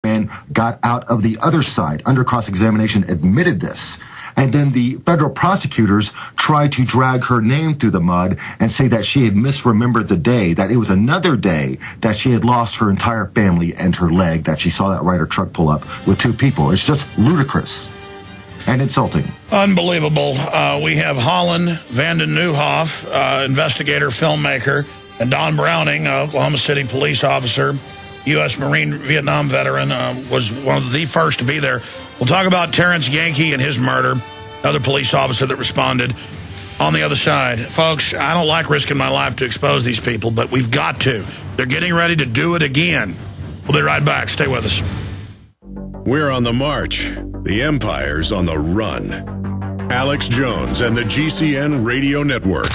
man got out of the other side, under cross-examination, admitted this. And then the federal prosecutors tried to drag her name through the mud and say that she had misremembered the day, that it was another day that she had lost her entire family and her leg, that she saw that Ryder truck pull up with 2 people. It's just ludicrous and insulting. Unbelievable. We have Holland, Vanden Nieuwenhof, investigator, filmmaker, and Don Browning, Oklahoma City police officer, U.S. Marine Vietnam veteran, was one of the first to be there. We'll talk about Terry Yeaky and his murder, another police officer that responded on the other side. Folks, I don't like risking my life to expose these people, but we've got to. They're getting ready to do it again. We'll be right back. Stay with us. We're on the march. The Empire's on the run. Alex Jones and the GCN Radio Network.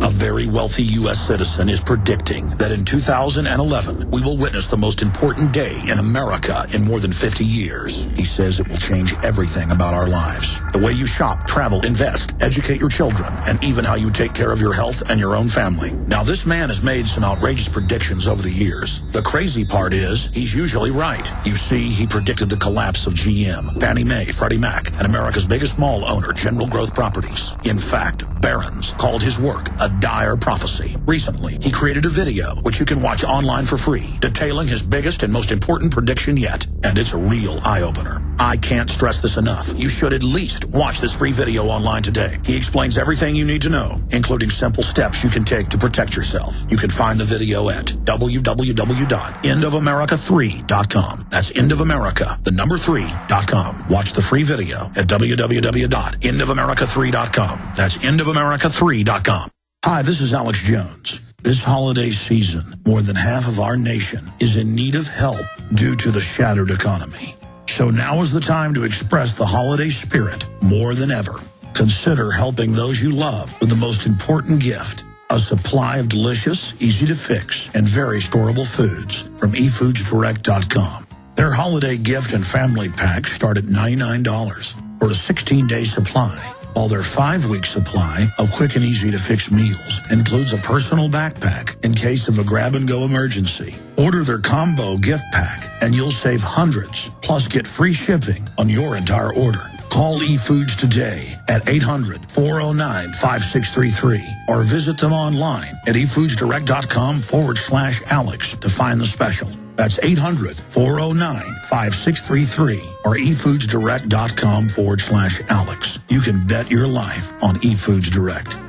A very wealthy U.S. citizen is predicting that in 2011, we will witness the most important day in America in more than 50 years. He says it will change everything about our lives. The way you shop, travel, invest, educate your children, and even how you take care of your health and your own family. Now, this man has made some outrageous predictions over the years. The crazy part is, he's usually right. You see, he predicted the collapse of GM, Fannie Mae, Freddie Mac, and America's biggest mall owner, General Growth Properties. In fact, Barron's called his work a dire prophecy. Recently, he created a video, which you can watch online for free, detailing his biggest and most important prediction yet. And it's a real eye-opener. I can't stress this enough. You should at least watch this free video online today. He explains everything you need to know, including simple steps you can take to protect yourself. You can find the video at www.endofamerica3.com. That's endofamerica, the number 3.com. Watch the free video at www.endofamerica3.com. That's endofamerica3.com. Hi, this is Alex Jones. This holiday season, more than half of our nation is in need of help due to the shattered economy. So now is the time to express the holiday spirit more than ever. Consider helping those you love with the most important gift, a supply of delicious, easy-to-fix, and very storable foods from efoodsdirect.com. Their holiday gift and family packs start at $99 for a 16-day supply, while their 5-week supply of quick and easy-to-fix meals includes a personal backpack in case of a grab-and-go emergency. Order their combo gift pack, and you'll save hundreds, plus get free shipping on your entire order. Call eFoods today at 800-409-5633 or visit them online at efoodsdirect.com/Alex to find the special. That's 800-409-5633 or efoodsdirect.com/Alex. You can bet your life on eFoods Direct.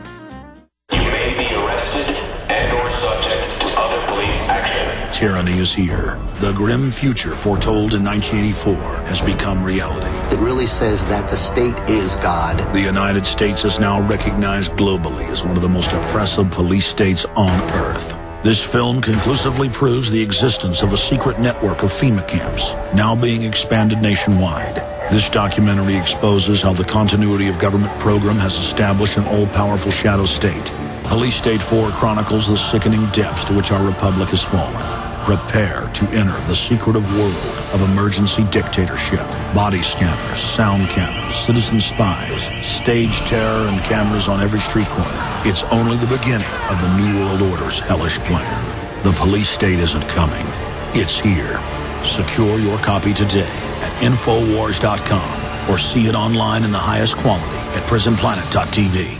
You may be arrested and or subject to other police action. Tyranny is here. The grim future foretold in 1984 has become reality. It really says that the state is God. The United States is now recognized globally as one of the most oppressive police states on earth. This film conclusively proves the existence of a secret network of FEMA camps, now being expanded nationwide. This documentary exposes how the continuity of government program has established an all-powerful shadow state. Police State 4 chronicles the sickening depths to which our republic has fallen. Prepare to enter the secretive world of emergency dictatorship. Body scanners, sound cannons, citizen spies, stage terror, and cameras on every street corner. It's only the beginning of the New World Order's hellish plan. The police state isn't coming. It's here. Secure your copy today at Infowars.com or see it online in the highest quality at PrisonPlanet.tv.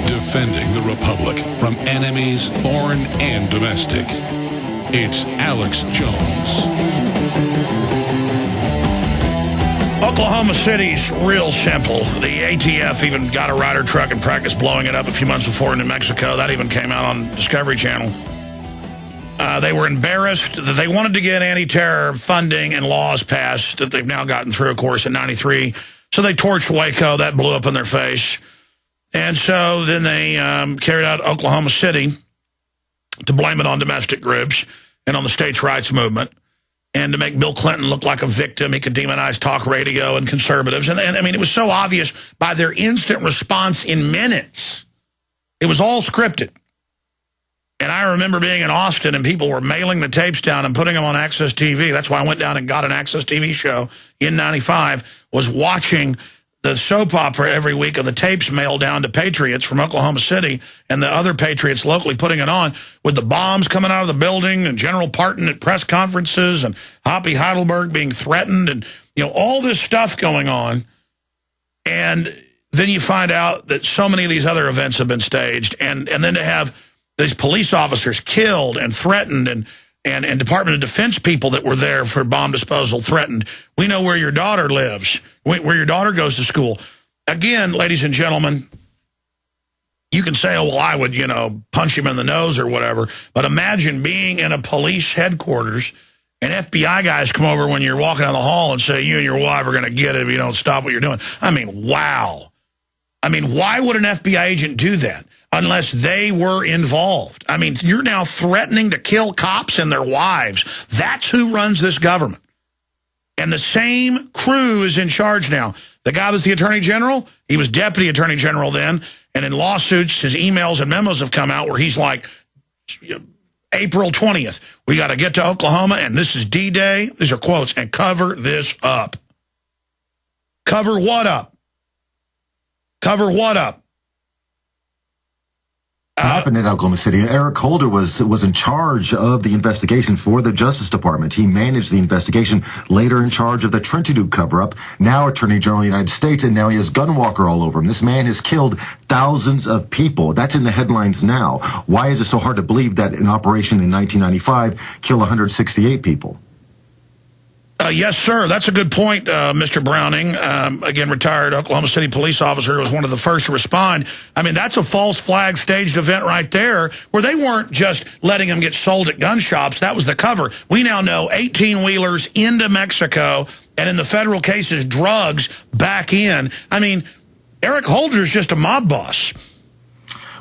Defending the Republic from enemies, foreign and domestic. It's Alex Jones. Oklahoma City's real simple. The ATF even got a Ryder truck and practiced blowing it up a few months before in New Mexico. That even came out on Discovery Channel. They were embarrassed that they wanted to get anti-terror funding and laws passed that they've now gotten through, of course, in '93. So they torched Waco. That blew up in their face. And so then they carried out Oklahoma City to blame it on domestic groups and on the states' rights movement, and to make Bill Clinton look like a victim. He could demonize talk radio and conservatives. And I mean, it was so obvious by their instant response in minutes. It was all scripted. And I remember being in Austin and people were mailing the tapes down and putting them on Access TV. That's why I went down and got an Access TV show in '95, was watching the soap opera every week of the tapes mailed down to patriots from Oklahoma City and the other patriots locally putting it on with the bombs coming out of the building and General Parton at press conferences and Hoppy Heidelberg being threatened and, you know, all this stuff going on. And then you find out that so many of these other events have been staged. And then to have these police officers killed and threatened and Department of Defense people that were there for bomb disposal threatened. We know where your daughter lives, where your daughter goes to school. Again, ladies and gentlemen, you can say, oh, well, I would, you know, punch him in the nose or whatever. But imagine being in a police headquarters and FBI guys come over when you're walking down the hall and say, you and your wife are going to get it if you don't stop what you're doing. I mean, wow. I mean, why would an FBI agent do that? Unless they were involved. I mean, you're now threatening to kill cops and their wives. That's who runs this government. And the same crew is in charge now. The guy that's the Attorney General, he was Deputy Attorney General then, and in lawsuits, his emails and memos have come out where he's like, April 20th, we got to get to Oklahoma, and this is D-Day. These are quotes, and cover this up. Cover what up? Cover what up? Happened in Oklahoma City. Eric Holder was in charge of the investigation for the Justice Department. He managed the investigation, later in charge of the Trentadue cover-up, now Attorney General of the United States, and now he has Gunwalker all over him. This man has killed thousands of people. That's in the headlines now. Why is it so hard to believe that an operation in 1995 killed 168 people? Yes, sir. That's a good point, Mr. Browning. Again, retired Oklahoma City police officer, was one of the first to respond. I mean, that's a false flag staged event right there where they weren't just letting them get sold at gun shops. That was the cover. We now know 18-wheelers into Mexico, and in the federal cases, drugs back in. I mean, Eric Holder is just a mob boss.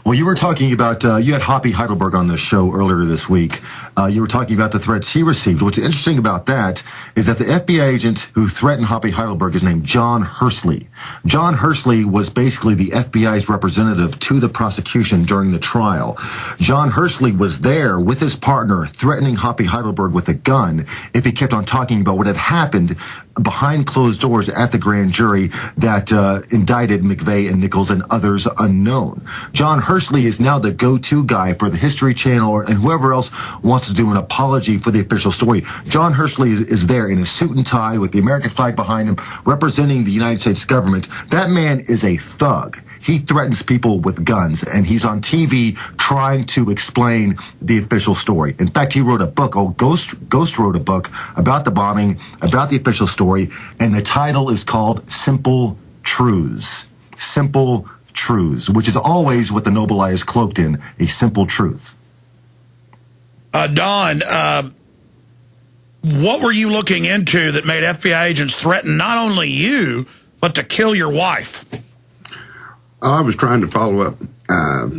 Well, you were talking about, you had Hoppy Heidelberg on the show earlier this week. You were talking about the threats he received. What's interesting about that is that the FBI agent who threatened Hoppy Heidelberg is named John Hursley. John Hursley was basically the FBI's representative to the prosecution during the trial. John Hursley was there with his partner threatening Hoppy Heidelberg with a gun if he kept on talking about what had happened behind closed doors at the grand jury that indicted McVeigh and Nichols and others unknown. John Hursley is now the go-to guy for the History Channel and whoever else wants to do an apology for the official story. John Hursley is there in a suit and tie with the American flag behind him, representing the United States government. That man is a thug. He threatens people with guns, and he's on TV trying to explain the official story. In fact, he wrote a book, Ghost wrote a book about the bombing, about the official story, and the title is called Simple Truths. Simple Truths, which is always what the noble lie is cloaked in, a simple truth. Don, what were you looking into that made FBI agents threaten not only you, but to kill your wife? I was trying to follow up. I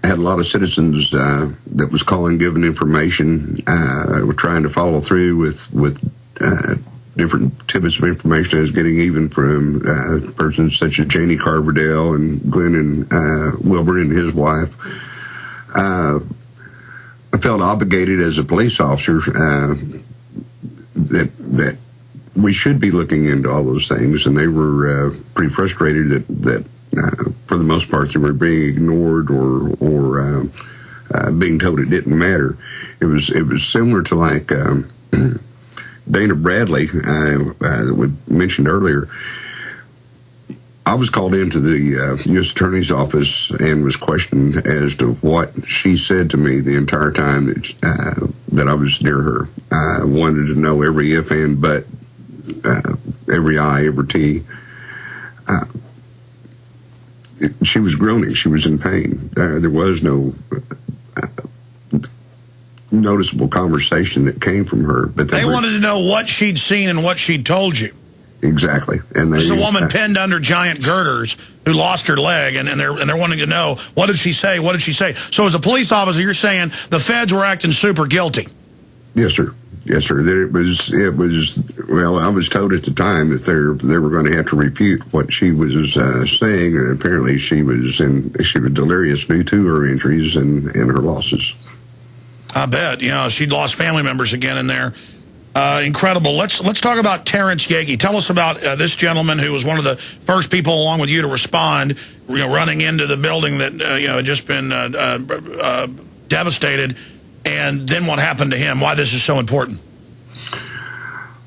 had a lot of citizens that was calling, giving information. We're trying to follow through with different tidbits of information I was getting, even from persons such as Janie Carverdale and Glenn and Wilbur and his wife. I felt obligated as a police officer that we should be looking into all those things, and they were pretty frustrated that for the most part they were being ignored or being told it didn't matter. It was similar to like Dana Bradley that we mentioned earlier. I was called into the U.S. Attorney's Office and was questioned as to what she said to me the entire time that I was near her. I wanted to know every if and but, every I, every T. She was groaning. She was in pain. There was no noticeable conversation that came from her. But they wanted to know what she'd seen and what she'd told you. Exactly. And there's a woman pinned under giant girders who lost her leg, and they're wanting to know, what did she say? What did she say? So as a police officer, you're saying the feds were acting super guilty. Yes, sir. Yes, sir. It was, well, I was told at the time that they were going to have to refute what she was saying, and apparently she was delirious due to her injuries and her losses. I bet. You know, she'd lost family members again in there. Incredible. Let's talk about Terrence Yeaky. Tell us about this gentleman who was one of the first people, along with you, to respond, running into the building that had just been devastated, and then what happened to him. Why this is so important.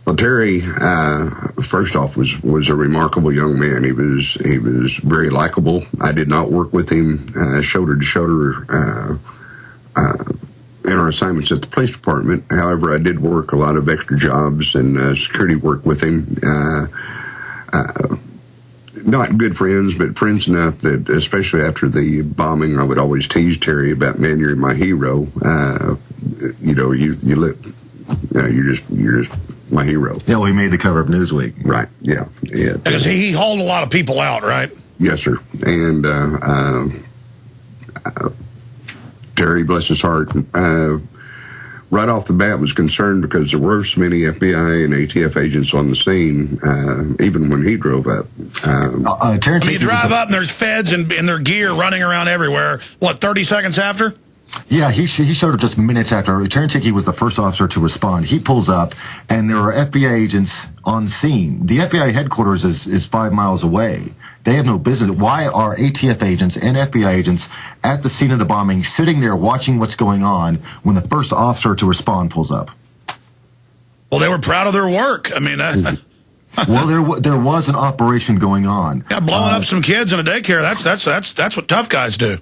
Well, Terry, first off, was a remarkable young man. He was very likable. I did not work with him shoulder to shoulder in our assignments at the police department. However, I did work a lot of extra jobs and security work with him. Not good friends, but friends enough that, especially after the bombing, I would always tease Terry about, man, you're my hero. You're just my hero. Yeah, well, he made the cover of Newsweek. Right, yeah. Because he hauled a lot of people out, right? Yes, sir. And Terry, bless his heart, right off the bat was concerned because there were so many FBI and ATF agents on the scene, even when he drove up. You drive up and there's feds in their gear running around everywhere. What, 30 seconds after? Yeah, he showed up just minutes after. Terry Yeaky was the first officer to respond. He pulls up, and there are FBI agents on scene. The FBI headquarters is 5 miles away. They have no business. Why are ATF agents and FBI agents at the scene of the bombing, sitting there watching what's going on when the first officer to respond pulls up? Well, they were proud of their work. I mean, well, there was an operation going on. Yeah, blowing up some kids in a daycare. That's what tough guys do.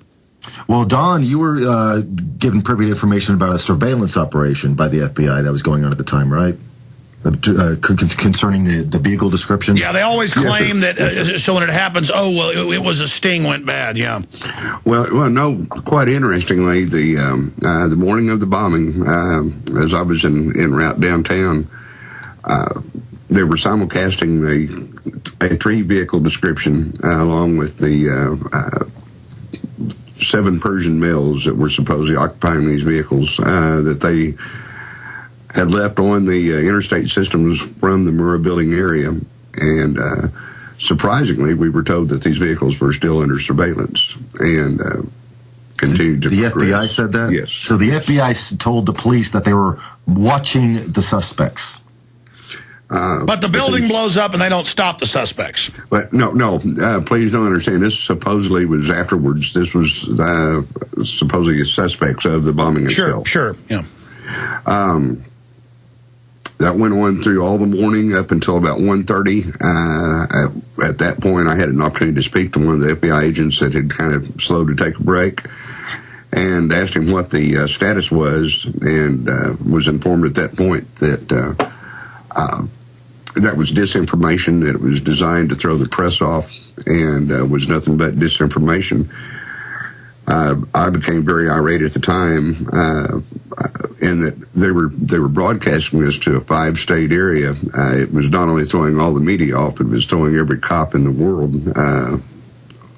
Well, Don, you were given privy information about a surveillance operation by the FBI that was going on at the time, right? Concerning the vehicle description? Yeah, they always claim that, so when it happens, it was a sting went bad, yeah. Well, no, quite interestingly, the morning of the bombing, as I was en route downtown, they were simulcasting a 3-vehicle description along with the 7 Persian males that were supposedly occupying these vehicles that they had left on the interstate systems from the Murrah building area. And surprisingly, we were told that these vehicles were still under surveillance and continued to progress. The FBI said that? Yes. So the FBI told the police that they were watching the suspects. But the building blows up and they don't stop the suspects. But no, please don't understand. This supposedly was afterwards. This was supposedly suspects of the bombing itself. Sure, yeah. That went on through all the morning up until about 1:30. At that point, I had an opportunity to speak to one of the FBI agents that had kind of slowed to take a break and asked him what the status was, and was informed at that point that that was disinformation, that it was designed to throw the press off, and was nothing but disinformation. I became very irate at the time, in that they were broadcasting this to a 5-state area. It was not only throwing all the media off, it was throwing every cop in the world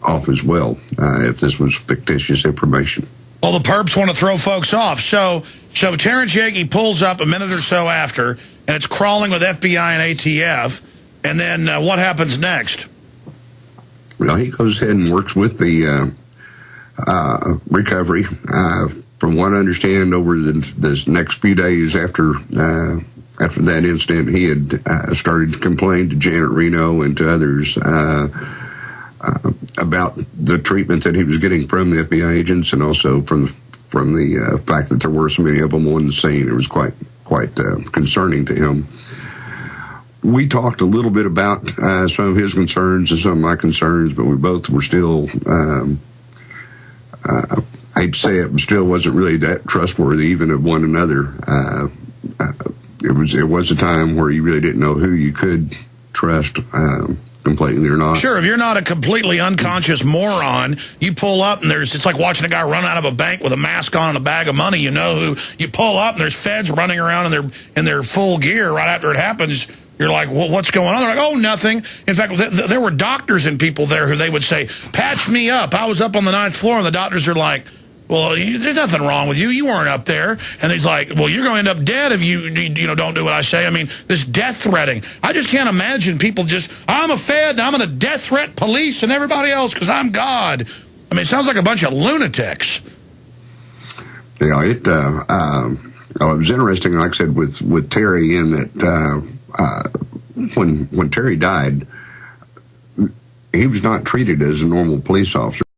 off as well, if this was fictitious information. Well, the perps want to throw folks off. So Terrence Yeaky pulls up a minute or so after, and it's crawling with FBI and ATF. And then what happens next? Well, he goes ahead and works with the recovery. From what I understand, over the next few days after that incident, he had started to complain to Janet Reno and to others about the treatment that he was getting from the FBI agents, and also from the fact that there were so many of them on the scene. It was quite concerning to him. We talked a little bit about some of his concerns and some of my concerns, but we both were still, I'd say it still wasn't really that trustworthy even of one another. It was a time where you really didn't know who you could trust completely or not. Sure, if you're not a completely unconscious moron, you pull up and it's like watching a guy run out of a bank with a mask on and a bag of money. You know who you pull up and there's feds running around in their full gear right after it happens. You're like, well, what's going on? They're like, oh, nothing. In fact, there were doctors and people there who they would say, patch me up. I was up on the 9th floor, and the doctors are like, well, there's nothing wrong with you. You weren't up there. And he's like, well, you're going to end up dead if you don't do what I say. I mean, this death threatening. I just can't imagine people I'm a Fed, and I'm going to death threat police and everybody else because I'm God. I mean, it sounds like a bunch of lunatics. Yeah, Oh, it was interesting, like I said, with Terry, in that when Terry died, he was not treated as a normal police officer.